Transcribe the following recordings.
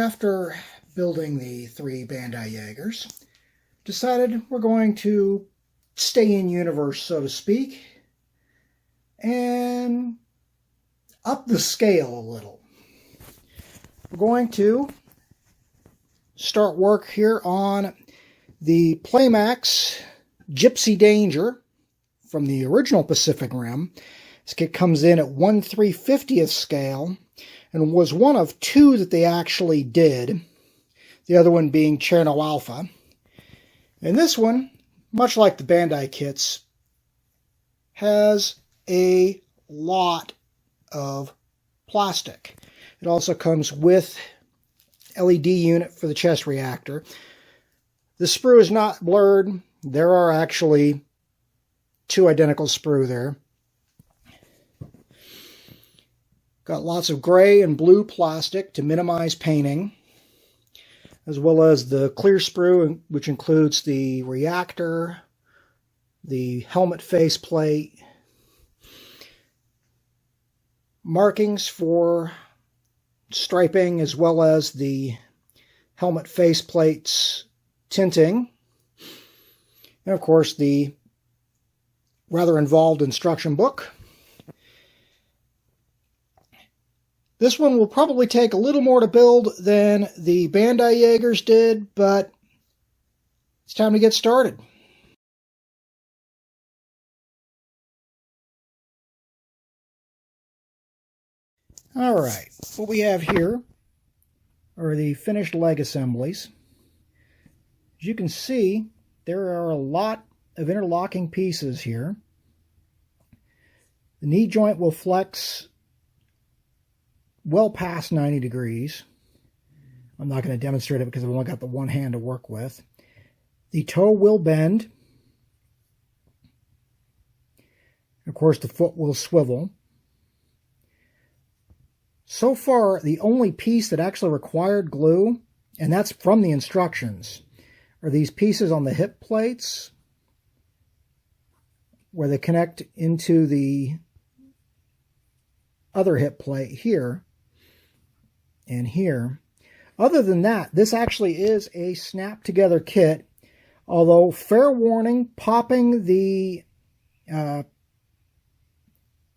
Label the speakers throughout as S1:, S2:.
S1: after building the 3 Bandai Jaegers, decided we're going to stay in universe, so to speak, and up the scale a little. We're going to start work here on the Plamax Gipsy Danger from the original Pacific Rim. This kit comes in at 1/350th scale and was one of 2 that they actually did, the other one being Cherno Alpha. And this one, much like the Bandai kits, has a lot of plastic. It also comes with LED unit for the chest reactor. The sprue is not blurred. There are actually 2 identical sprue there. Got lots of gray and blue plastic to minimize painting, as well as the clear sprue, which includes the reactor, the helmet faceplate, markings for striping, as well as the helmet faceplate's tinting, and of course the rather involved instruction book. This one will probably take a little more to build than the Bandai Jaegers did, but it's time to get started. Alright, what we have here are the finished leg assemblies. As you can see, there are a lot of interlocking pieces here. The knee joint will flex well past 90 degrees. I'm not going to demonstrate it because I've only got the one hand to work with. The toe will bend. Of course, the foot will swivel. So far, the only piece that actually required glue, and that's from the instructions, are these pieces on the hip plates where they connect into the other hip plate here and here. Other than that, this actually is a snap-together kit, although fair warning, popping the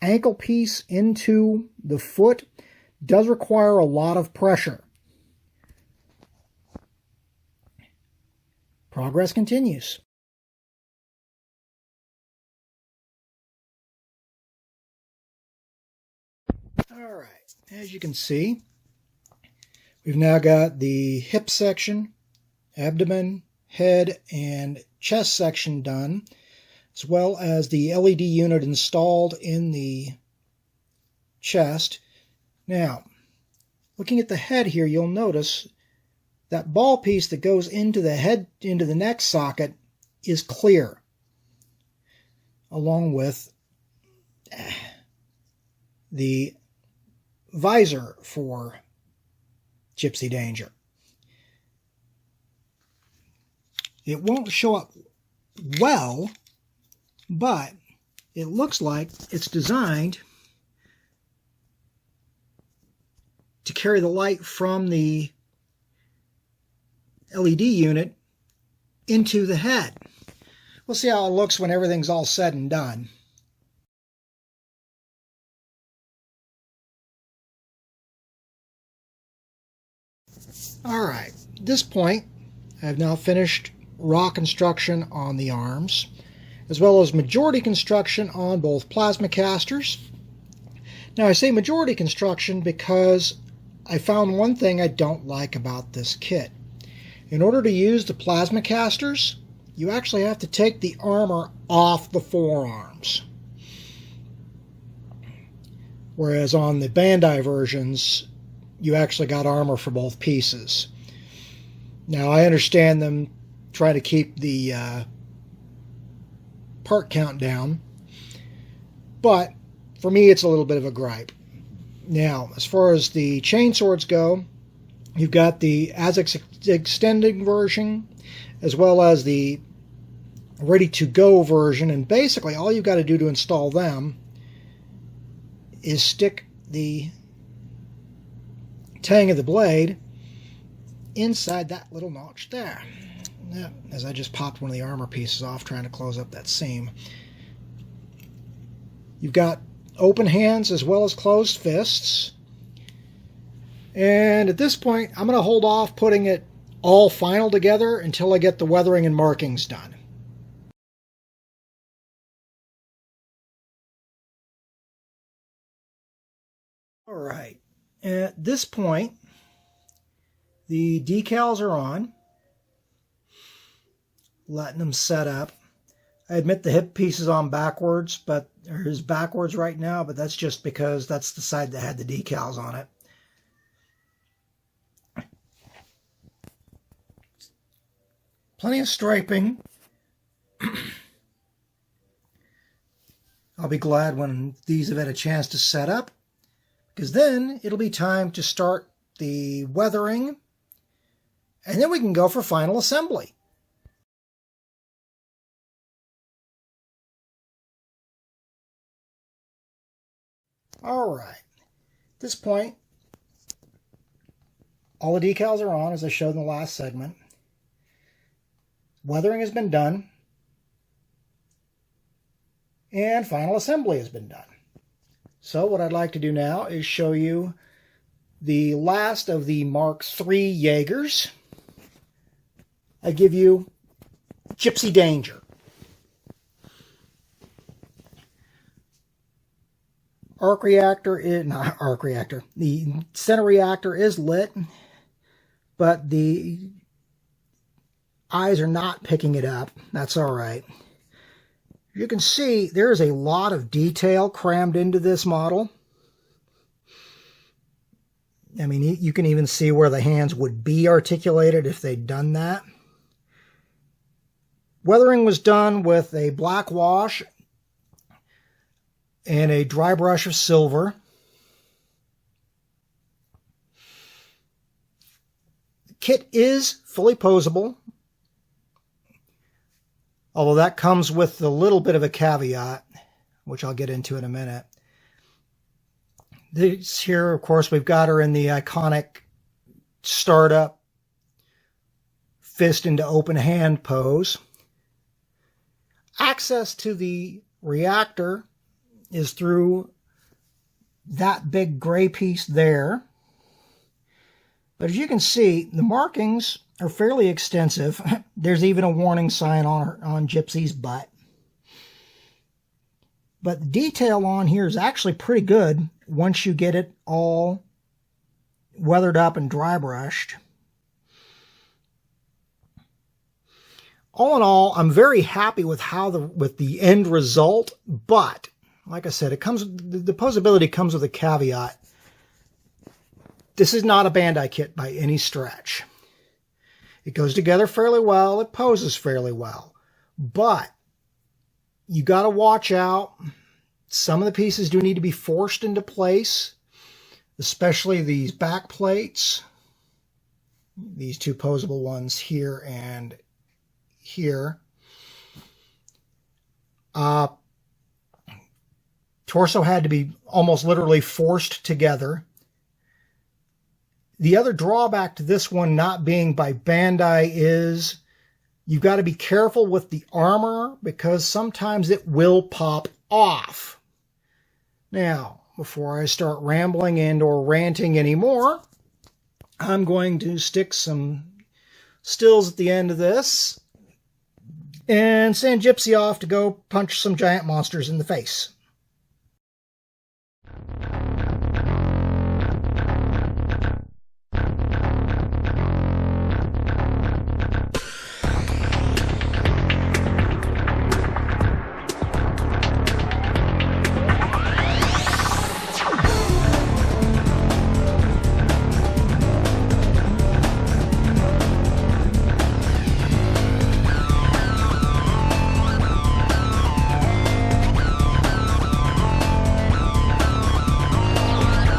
S1: ankle piece into the foot does require a lot of pressure. Progress continues. Alright, as you can see, we've now got the hip section, abdomen, head, and chest section done, as well as the LED unit installed in the chest. Now, looking at the head here, you'll notice that ball piece that goes into the neck socket is clear, along with the visor for Gipsy Danger. It won't show up well, but it looks like it's designed to carry the light from the LED unit into the head. We'll see how it looks when everything's all said and done. Alright, at this point, I've now finished raw construction on the arms, as well as majority construction on both plasma casters. Now I say majority construction because I found one thing I don't like about this kit. In order to use the plasma casters, you actually have to take the armor off the forearms. Whereas on the Bandai versions, you actually got armor for both pieces. Now I understand them trying to keep the part count down, but for me it's a little bit of a gripe. Now, as far as the chainswords go, you've got the as extending version, as well as the ready-to-go version, and basically all you've got to do to install them is stick the tang of the blade inside that little notch there. Yeah, as I just popped one of the armor pieces off trying to close up that seam. You've got open hands as well as closed fists. And at this point, I'm going to hold off putting it all final together until I get the weathering and markings done. All right, at this point, the decals are on, letting them set up. I admit the hip piece is on backwards, but it is backwards right now, but that's just because that's the side that had the decals on it. Plenty of striping. I'll be glad when these have had a chance to set up, because then it'll be time to start the weathering, and then we can go for final assembly. All right, at this point, all the decals are on, as I showed in the last segment. Weathering has been done, and final assembly has been done. So what I'd like to do now is show you the last of the Mark III Jaegers. I give you Gipsy Danger. The center reactor is lit, but the eyes are not picking it up. That's all right. You can see there's a lot of detail crammed into this model. I mean, you can even see where the hands would be articulated if they'd done that. Weathering was done with a black wash and a dry brush of silver. The kit is fully posable, although that comes with a little bit of a caveat, which I'll get into in a minute. This here, of course, we've got her in the iconic startup fist into open hand pose. Access to the reactor is through that big gray piece there. But as you can see, the markings are fairly extensive. There's even a warning sign on Gypsy's butt. But the detail on here is actually pretty good once you get it all weathered up and dry brushed. All in all, I'm very happy with with the end result, but like I said, the posability comes with a caveat. This is not a Bandai kit by any stretch. It goes together fairly well. It poses fairly well. But you got to watch out. Some of the pieces do need to be forced into place, especially these back plates. These two posable ones here and here. Torso had to be almost literally forced together. The other drawback to this one not being by Bandai is you've got to be careful with the armor because sometimes it will pop off. Now, before I start rambling and or ranting anymore, I'm going to stick some stills at the end of this and send Gypsy off to go punch some giant monsters in the face.